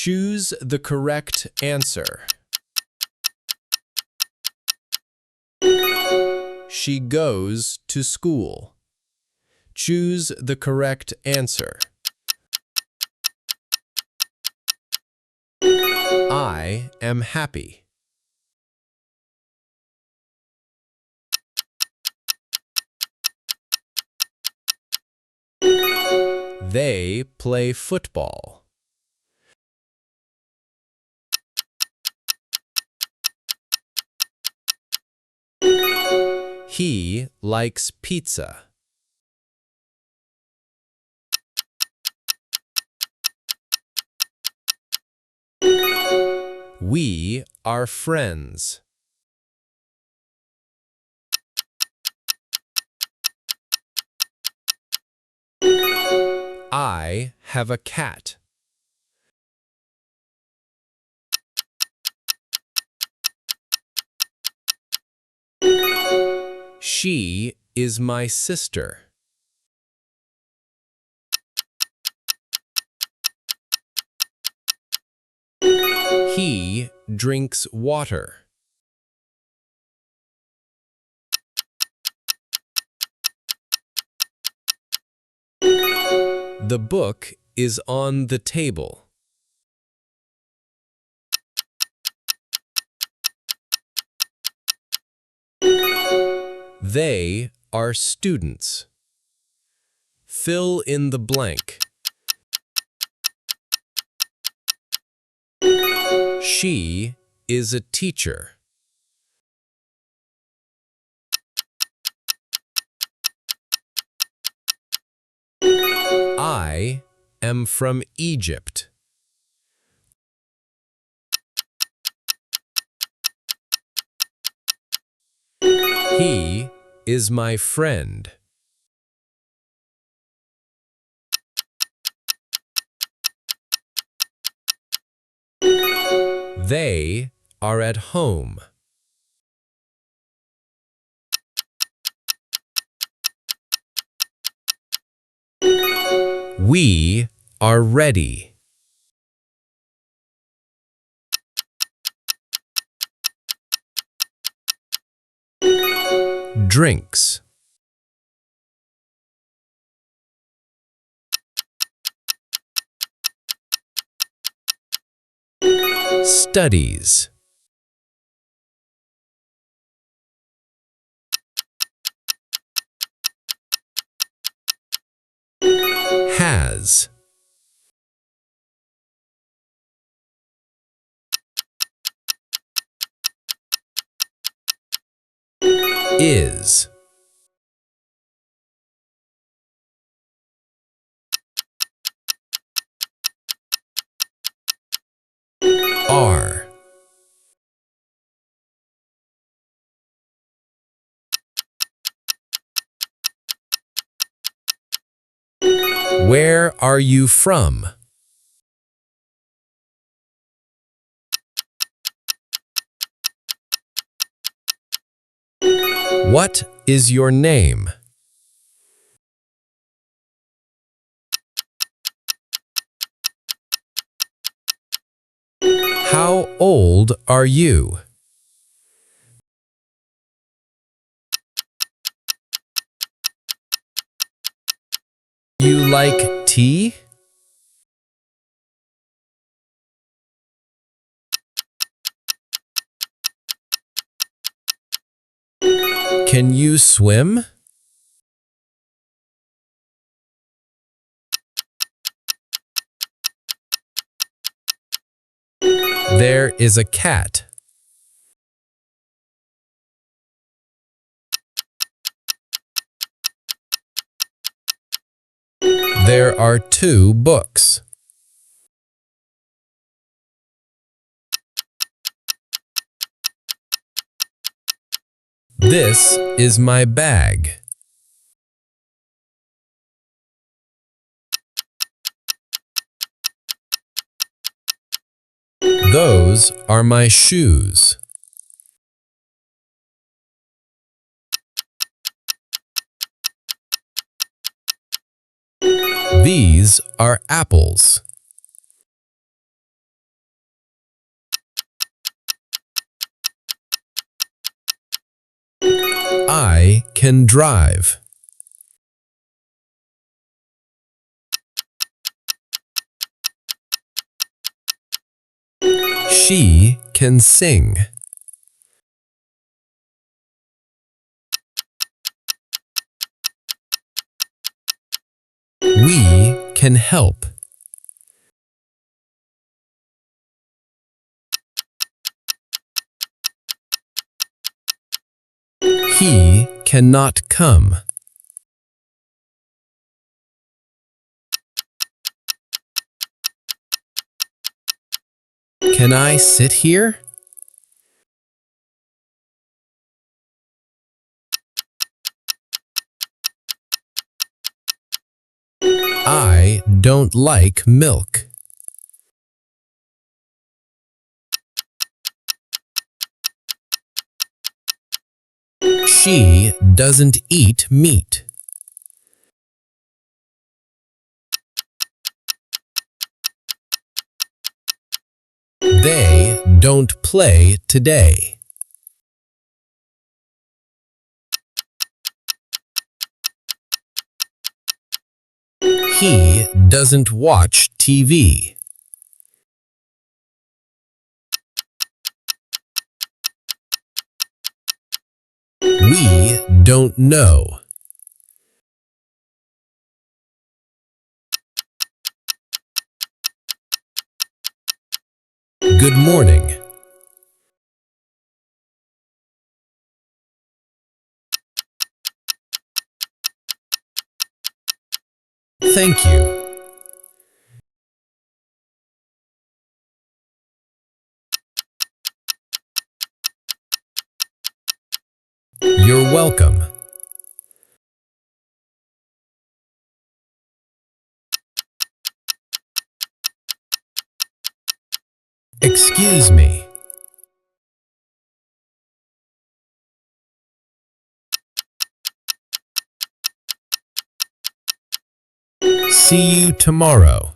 Choose the correct answer. She goes to school. Choose the correct answer. I am happy. They play football. He likes pizza. We are friends. I have a cat. She is my sister. He drinks water. The book is on the table. They are students. Fill in the blank. She is a teacher. I am from Egypt. He is my friend. They are at home. We are ready. Drinks. Studies. Has. Is. Are. Where are you from? What is your name? How old are you? You like tea? Can you swim? There is a cat. There are 2 books. This is my bag. Those are my shoes. These are apples. I can drive. She can sing. We can help. He cannot come. Can I sit here? I don't like milk. She doesn't eat meat. They don't play today. He doesn't watch TV. We don't know. Good morning. Thank you. You're welcome. Excuse me. See you tomorrow.